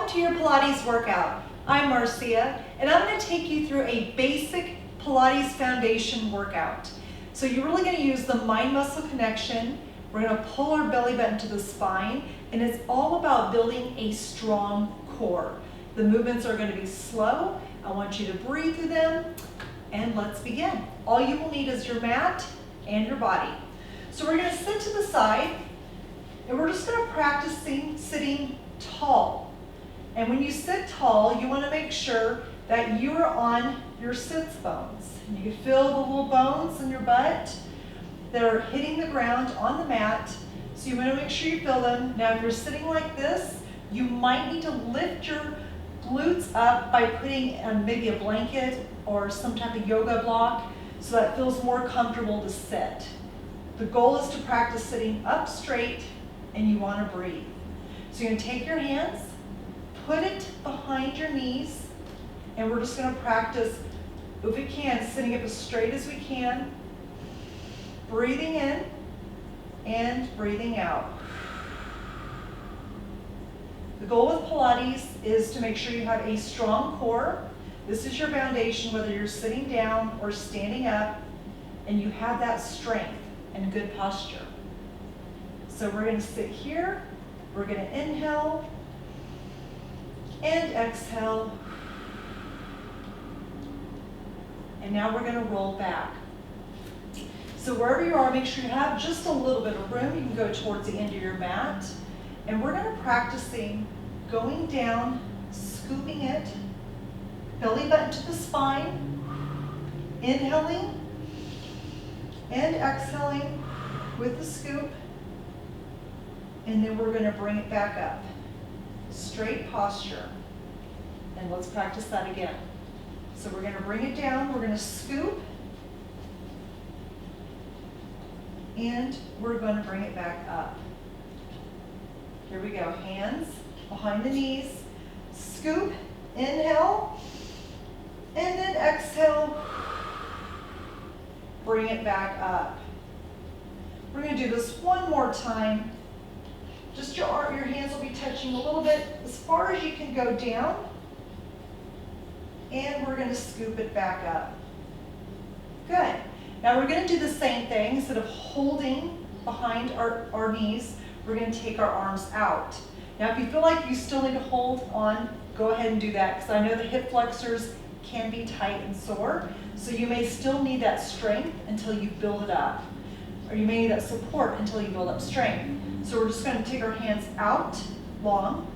Welcome to your Pilates workout. I'm Marzia, and I'm going to take you through a basic Pilates foundation workout. So you're really going to use the mind-muscle connection. We're going to pull our belly button to the spine, and it's all about building a strong core. The movements are going to be slow. I want you to breathe through them, and let's begin. All you will need is your mat and your body. So we're going to sit to the side, and we're just going to practice sitting tall. And when you sit tall, you want to make sure that you are on your sits bones. And you can feel the little bones in your butt that are hitting the ground on the mat. So you want to make sure you feel them. Now, if you're sitting like this, you might need to lift your glutes up by putting maybe a blanket or some type of yoga block so that it feels more comfortable to sit. The goal is to practice sitting up straight, and you want to breathe. So you're going to take your hands, put it behind your knees, and we're just going to practice, if we can, sitting up as straight as we can, breathing in and breathing out. The goal with Pilates is to make sure you have a strong core. This is your foundation, whether you're sitting down or standing up, and you have that strength and good posture. So we're going to sit here, we're going to inhale, and exhale. And now we're going to roll back. So wherever you are, make sure you have just a little bit of room. You can go towards the end of your mat. And we're going to practicing going down, scooping it, belly button to the spine, inhaling and exhaling with the scoop. And then we're going to bring it back up. Straight posture. And let's practice that again. So we're going to bring it down, we're going to scoop, and we're going to bring it back up. Here we go, hands behind the knees, scoop, inhale, and then exhale, bring it back up. We're going to do this one more time. Just your hands will be touching a little bit as far as you can go down. And we're going to scoop it back up. Good. Now we're going to do the same thing. Instead of holding behind our knees, we're going to take our arms out. Now if you feel like you still need to hold on, go ahead and do that, because I know the hip flexors can be tight and sore. So you may still need that strength until you build it up. Or you may need that support until you build up strength. So we're just going to take our hands out long,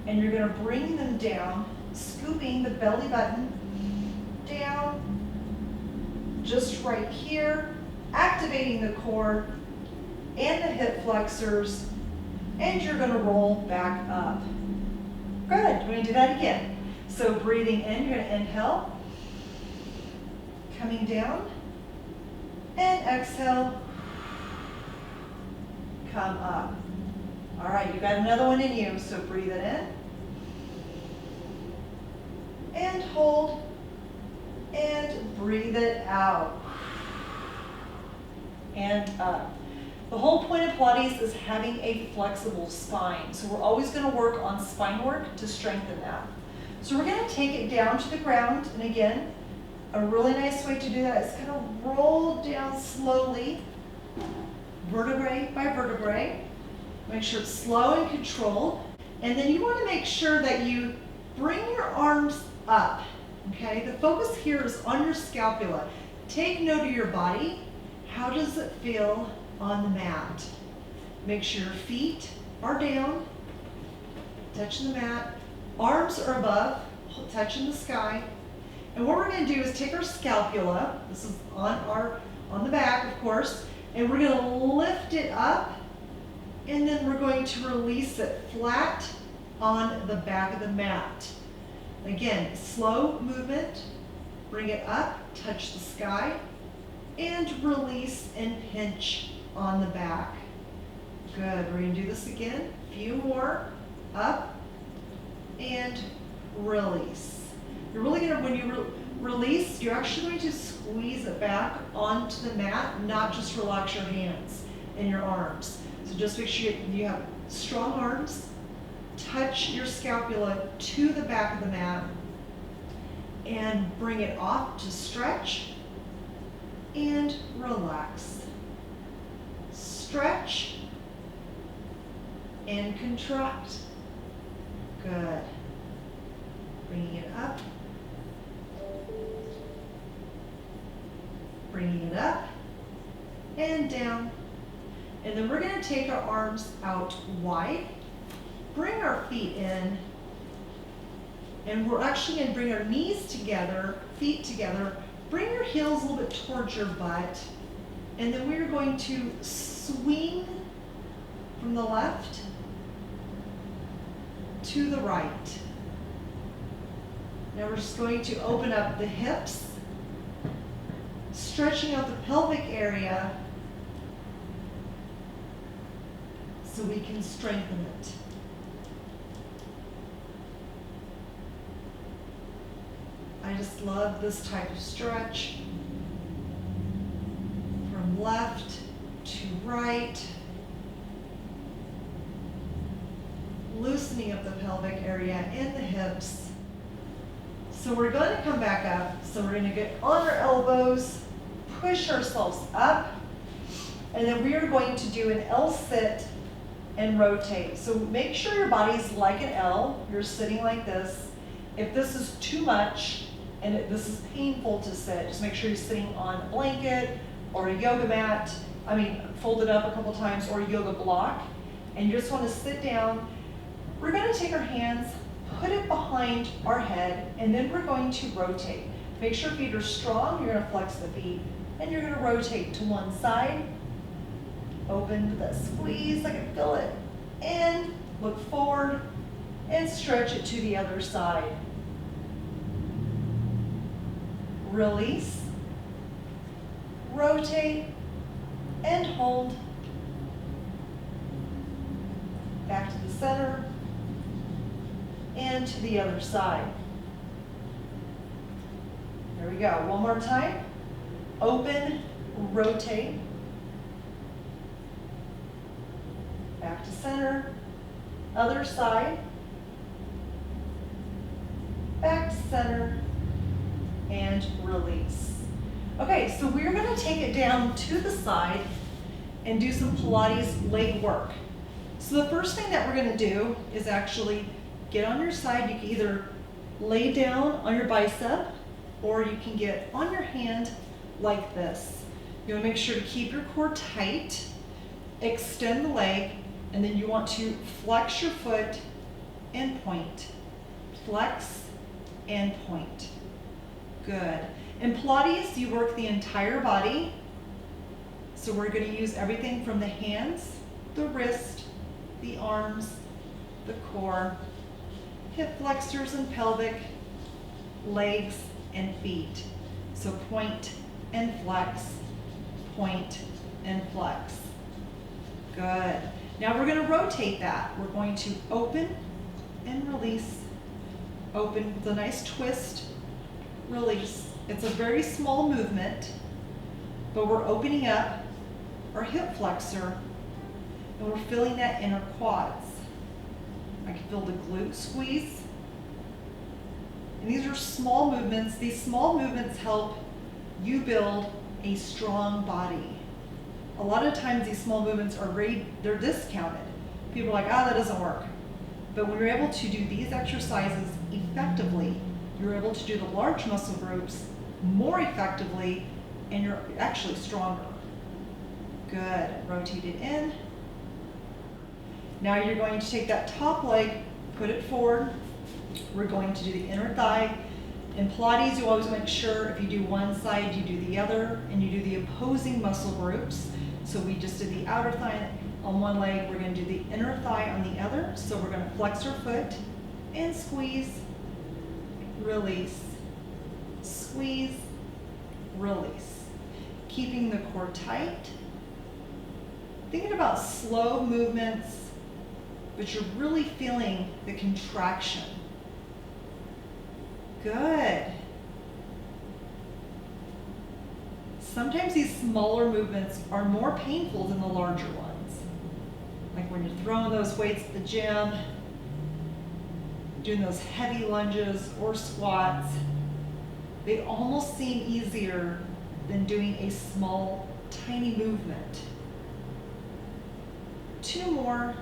and you're going to bring them down, scooping the belly button down, just right here, activating the core and the hip flexors, and you're going to roll back up. Good. We're going to do that again. So breathing in, you're going to inhale, coming down, and exhale, come up. All right, you got another one in you, so breathe it in, and hold, and breathe it out, and up. The whole point of Pilates is having a flexible spine, so we're always going to work on spine work to strengthen that. So we're going to take it down to the ground, and again, a really nice way to do that is kind of roll down slowly, vertebrae by vertebrae. Make sure it's slow and controlled. And then you want to make sure that you bring your arms up. Okay, the focus here is on your scapula. Take note of your body. How does it feel on the mat? Make sure your feet are down, touching the mat. Arms are above, touching the sky. And what we're going to do is take our scapula, this is on the back, of course, and we're going to lift it up, and then we're going to release it flat on the back of the mat. Again, slow movement, bring it up, touch the sky, and release and pinch on the back. Good, we're going to do this again, a few more, up, and release. You're really going to, when you release, you're actually going to squeeze it back onto the mat, not just relax your hands and your arms. So just make sure you have strong arms, touch your scapula to the back of the mat and bring it off to stretch and relax. Stretch and contract. Good. Bringing it up. Bringing it up and down. And then we're going to take our arms out wide, bring our feet in, and we're actually going to bring our knees together, feet together, bring your heels a little bit towards your butt, and then we're going to swing from the left to the right. Now we're just going to open up the hips, stretching out the pelvic area so we can strengthen it. I just love this type of stretch. From left to right. Loosening up the pelvic area and the hips. So we're going to come back up. So we're going to get on our elbows, push ourselves up, and then we are going to do an L sit and rotate. So make sure your body's like an L. You're sitting like this. If this is too much and this is painful to sit, just make sure you're sitting on a blanket or a yoga mat, fold it up a couple times, or a yoga block, and you just want to sit down. We're going to take our hands, put it behind our head, and then we're going to rotate. Make sure feet are strong. You're going to flex the feet, and you're going to rotate to one side. Open with that squeeze, I can feel it. And look forward and stretch it to the other side. Release, rotate, and hold. Back to the center and to the other side. There we go. One more time. Open, rotate. Back to center, other side, back to center, and release. Okay, so we're going to take it down to the side and do some Pilates leg work. So the first thing that we're going to do is actually get on your side. You can either lay down on your bicep, or you can get on your hand like this. You want to make sure to keep your core tight, extend the leg, and then you want to flex your foot and point. Flex and point. Good. In Pilates, you work the entire body. So we're going to use everything from the hands, the wrist, the arms, the core, hip flexors and pelvic, legs and feet. So point and flex, point and flex. Good. Now we're going to rotate that. We're going to open and release. Open with a nice twist, release. It's a very small movement, but we're opening up our hip flexor and we're feeling that inner quads. I can feel the glute squeeze. And these are small movements. These small movements help you build a strong body. A lot of times these small movements they're discounted. People are like, that doesn't work. But when you're able to do these exercises effectively, you're able to do the large muscle groups more effectively, and you're actually stronger. Good. Rotate it in. Now you're going to take that top leg, put it forward. We're going to do the inner thigh. In Pilates, you always make sure if you do one side, you do the other, and you do the opposing muscle groups. So we just did the outer thigh on one leg. We're going to do the inner thigh on the other. So we're going to flex our foot and squeeze, release, squeeze, release. Keeping the core tight. Thinking about slow movements, but you're really feeling the contraction. Good. Sometimes these smaller movements are more painful than the larger ones. Like when you're throwing those weights at the gym, doing those heavy lunges or squats, they almost seem easier than doing a small, tiny movement. 2 more.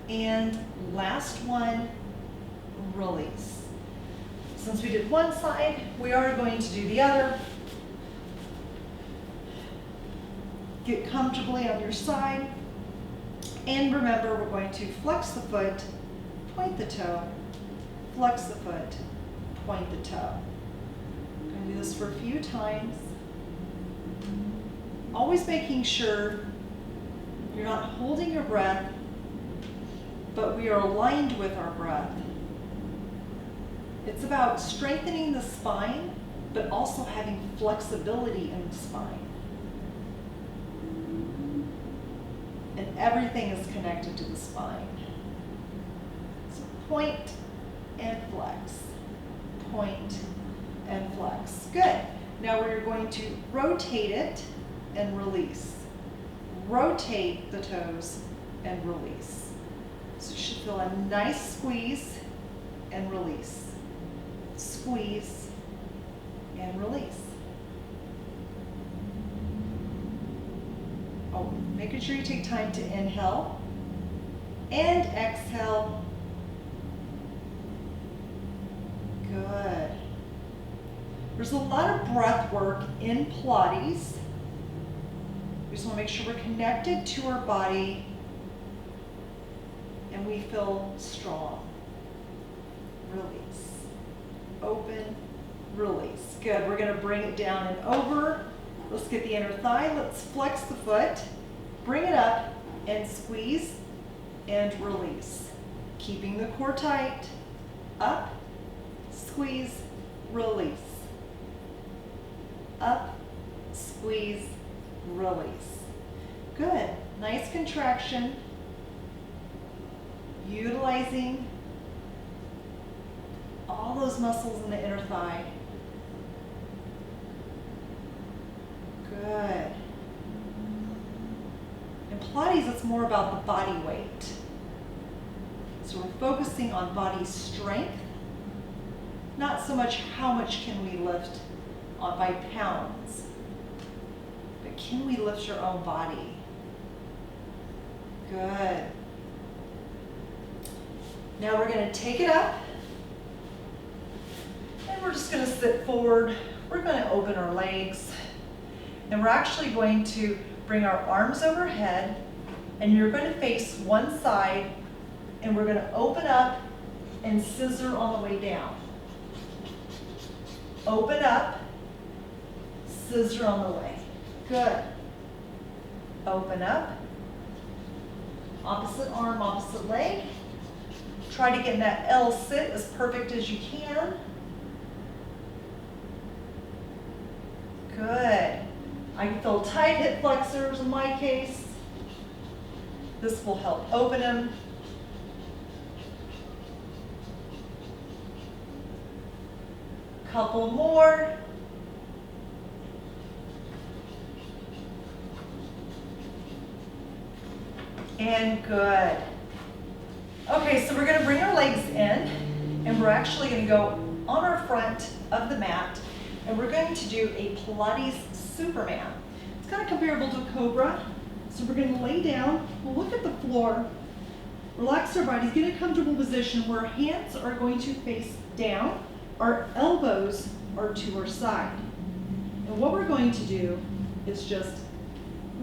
And last one, release. Since we did one side, we are going to do the other. Get comfortably on your side. And remember, we're going to flex the foot, point the toe, flex the foot, point the toe. I'm going to do this for a few times. Always making sure you're not holding your breath, but we are aligned with our breath. It's about strengthening the spine, but also having flexibility in the spine. And everything is connected to the spine. So point and flex, point and flex. Good. Now we're going to rotate it and release. Rotate the toes and release. So you should feel a nice squeeze and release. Squeeze and release. Oh, making sure you take time to inhale and exhale. Good. There's a lot of breath work in Pilates. We just want to make sure we're connected to our body and we feel strong. Release. Open, release. Good. We're going to bring it down and over. Let's get the inner thigh. Let's flex the foot. Bring it up and squeeze and release. Keeping the core tight. Up, squeeze, release. Up, squeeze, release. Good. Nice contraction. Utilizing all those muscles in the inner thigh. Good. In Pilates, it's more about the body weight. So we're focusing on body strength, not so much how much can we lift by pounds, but can we lift your own body? Good. Now we're going to take it up, and we're just going to sit forward. We're going to open our legs, and we're actually going to bring our arms overhead, and you're going to face one side, and we're going to open up and scissor on the way down. Open up, scissor on the way. Good. Open up. Opposite arm, opposite leg. Try to get in that L sit as perfect as you can. Good. I can feel tight hip flexors in my case. This will help open them. Couple more. And good. Okay, so we're going to bring our legs in, and we're actually going to go on our front of the mat, and we're going to do a Pilates Superman. It's kind of comparable to a Cobra. So we're going to lay down, we'll look at the floor, relax our bodies, get a comfortable position where our hands are going to face down, our elbows are to our side. And what we're going to do is just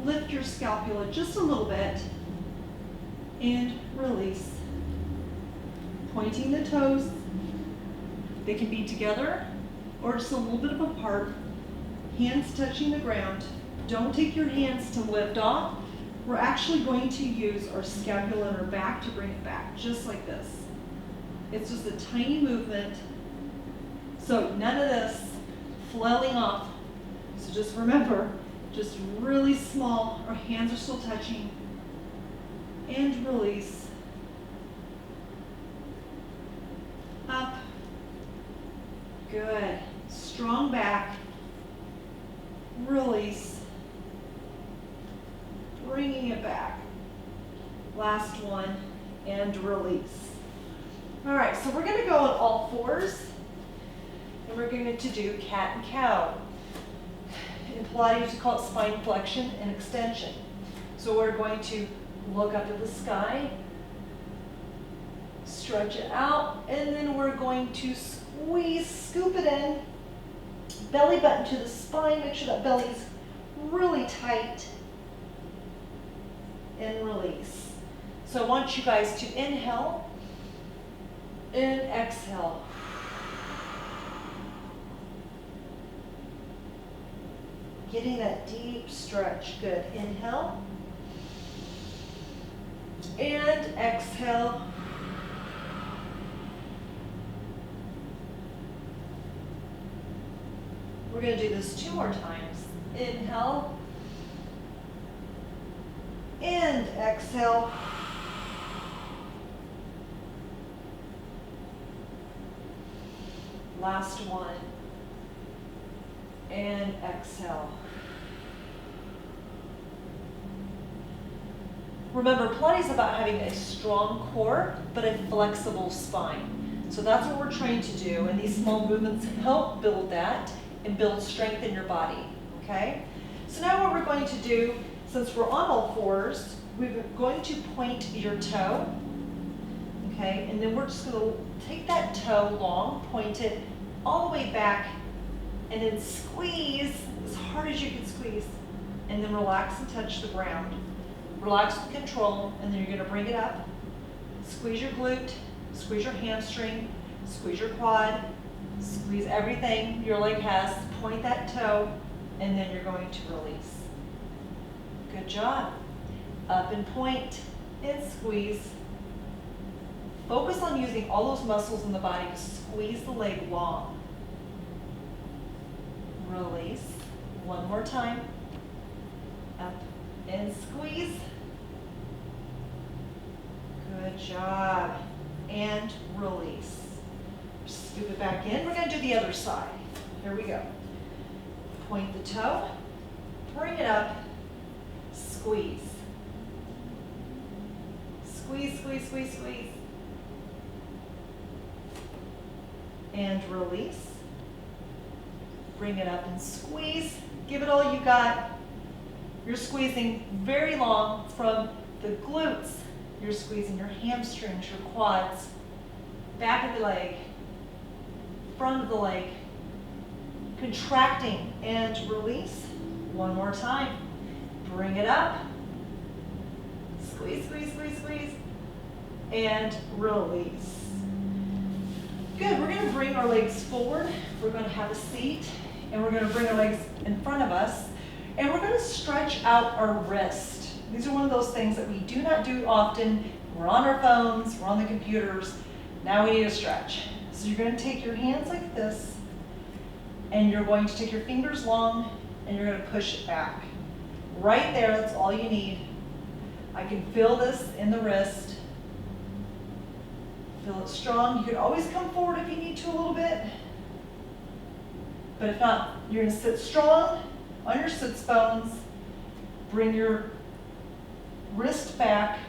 lift your scapula just a little bit and release. Pointing the toes. They can be together or just a little bit apart. Hands touching the ground. Don't take your hands to lift off. We're actually going to use our scapula and our back to bring it back, just like this. It's just a tiny movement. So none of this flailing off. So just remember, just really small. Our hands are still touching. And release. Up. Good. Strong back. Release. Bringing it back. Last one. And release. All right, so we're gonna go on all fours, and we're going to do cat and cow. In Pilates, we call it spine flexion and extension. So we're going to look up at the sky, stretch it out, and then we're going to squeeze, scoop it in, belly button to the spine, make sure that belly's really tight, and release. So I want you guys to inhale and exhale. Getting that deep stretch. Good. Inhale and exhale. We're going to do this 2 more times. Inhale and exhale. Last one. And exhale. Remember, Pilates is about having a strong core, but a flexible spine. So that's what we're trying to do, and these small movements help build that and build strength in your body, okay? So now what we're going to do, since we're on all fours, we're going to point your toe, okay? And then we're just gonna take that toe long, point it all the way back, and then squeeze as hard as you can squeeze, and then relax and touch the ground. Relax with control, and then you're gonna bring it up, squeeze your glute, squeeze your hamstring, squeeze your quad, squeeze everything your leg has, point that toe, and then you're going to release. Good job. Up and point, and squeeze. Focus on using all those muscles in the body to squeeze the leg long. Release. One more time. Up and squeeze. Good job. And release. Scoop it back in. We're going to do the other side. Here we go. Point the toe. Bring it up. Squeeze. Squeeze, squeeze, squeeze, squeeze. And release. Bring it up and squeeze. Give it all you got. You're squeezing very long from the glutes. You're squeezing your hamstrings, your quads, back of the leg, front of the leg, contracting and release. One more time. Bring it up. Squeeze, squeeze, squeeze, squeeze, and release. Good, we're gonna bring our legs forward. We're gonna have a seat, and we're gonna bring our legs in front of us, and we're gonna stretch out our wrist. These are one of those things that we do not do often. We're on our phones, we're on the computers. Now we need a stretch. So you're gonna take your hands like this, and you're going to take your fingers long, and you're gonna push it back. Right there, that's all you need. I can feel this in the wrist. Feel it strong. You can always come forward if you need to a little bit. But if not, you're gonna sit strong on your sits bones. Bring your wrist back,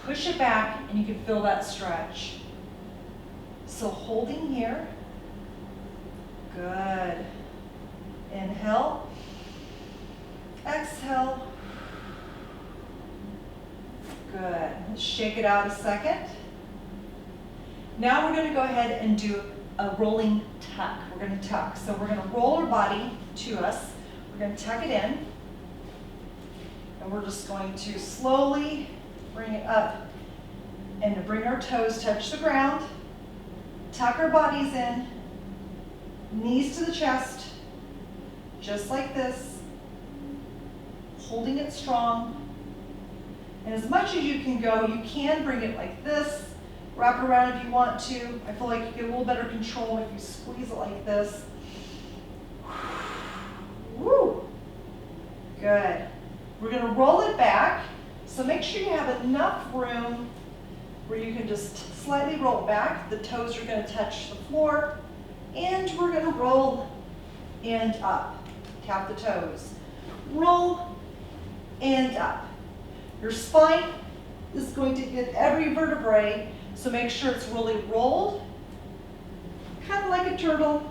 push it back, and you can feel that stretch. So holding here. Good. Inhale. Exhale. Good. Let's shake it out a second. Now we're going to go ahead and do a rolling tuck. We're going to tuck. So we're going to roll our body to us. We're going to tuck it in. And we're just going to slowly bring it up and to bring our toes touch the ground. Tuck our bodies in. Knees to the chest. Just like this. Holding it strong. And as much as you can go, you can bring it like this. Wrap it around if you want to. I feel like you get a little better control if you squeeze it like this. Woo! Good. We're going to roll it back. So make sure you have enough room where you can just slightly roll it back. The toes are going to touch the floor. And we're going to roll and up. Tap the toes. Roll and up. Your spine is going to hit every vertebrae, So make sure it's really rolled, kind of like a turtle,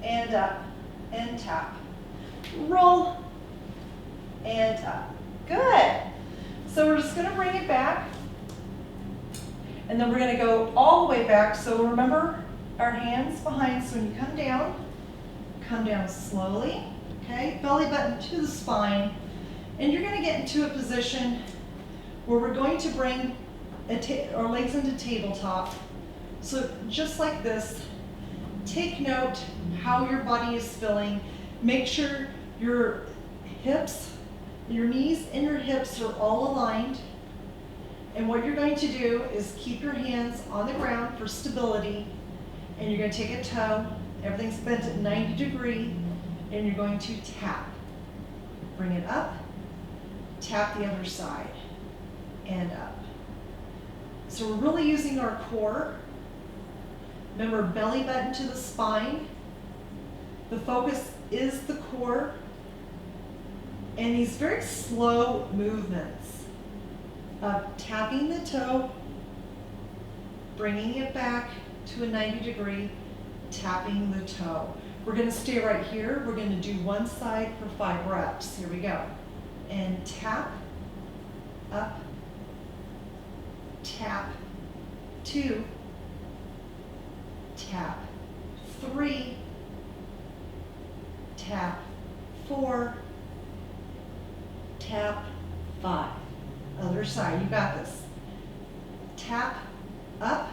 and up, and tap. Roll, and up. Good. So we're just gonna bring it back, and then we're gonna go all the way back. So remember our hands behind, so when you come down slowly, okay? Belly button to the spine, and you're gonna get into a position where we're going to bring our legs into tabletop. So just like this, take note how your body is feeling. Make sure your hips, your knees and your hips are all aligned. And what you're going to do is keep your hands on the ground for stability, and you're going to take a toe, everything's bent at 90 degrees, and you're going to tap. Bring it up, tap the other side, and up. So we're really using our core. Remember, belly button to the spine. The focus is the core. And these very slow movements of tapping the toe, bringing it back to a 90 degree, tapping the toe. We're gonna stay right here. We're gonna do one side for 5 reps. Here we go. And tap, up, tap, 2, tap, 3, tap, 4, tap, 5. Other side, you got this. Tap, up,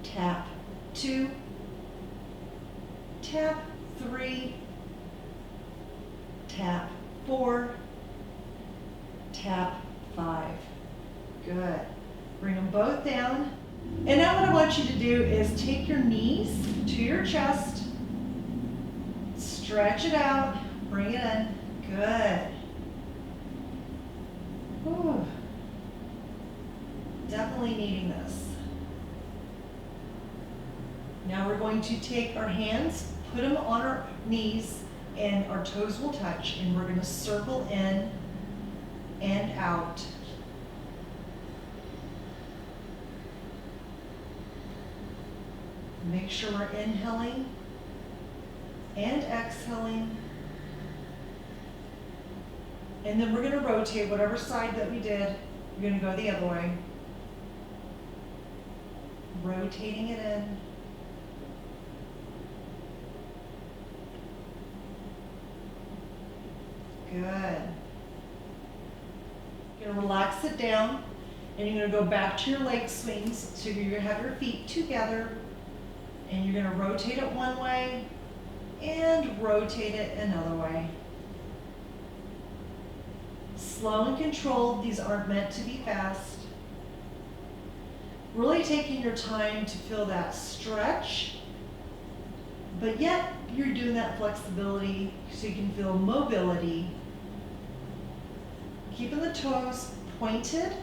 tap, 2, tap, 3, tap, 4, tap, 5. Good. Bring them both down. And now what I want you to do is take your knees to your chest, stretch it out, bring it in. Good. Whew. Definitely needing this. Now we're going to take our hands, put them on our knees, and our toes will touch, and we're going to circle in and out. Make sure we're inhaling and exhaling. And then we're going to rotate whatever side that we did. You're going to go the other way. Rotating it in. Good. You're going to relax it down, and you're going to go back to your leg swings. So you're going to have your feet together, and you're going to rotate it one way and rotate it another way. Slow and controlled. These aren't meant to be fast. Really taking your time to feel that stretch, but yet you're doing that flexibility so you can feel mobility. Keeping the toes pointed,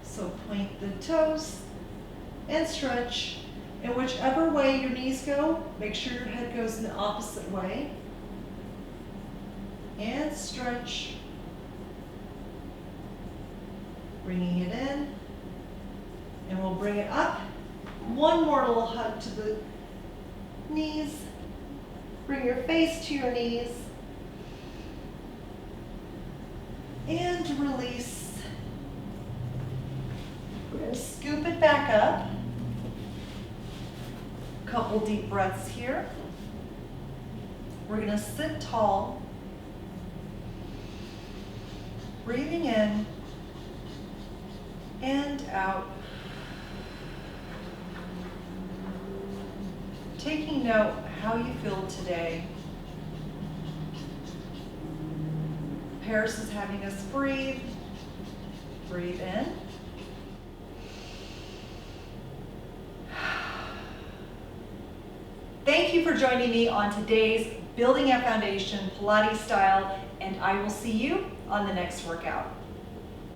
so point the toes and stretch. And whichever way your knees go, make sure your head goes in the opposite way. And stretch. Bringing it in. And we'll bring it up. One more little hug to the knees. Bring your face to your knees. And release. We're going to scoop it back up. Couple deep breaths here. We're going to sit tall. Breathing in and out. Taking note how you feel today. Paris is having us breathe. Breathe in. Thank you for joining me on today's Building a Foundation Pilates style, and I will see you on the next workout.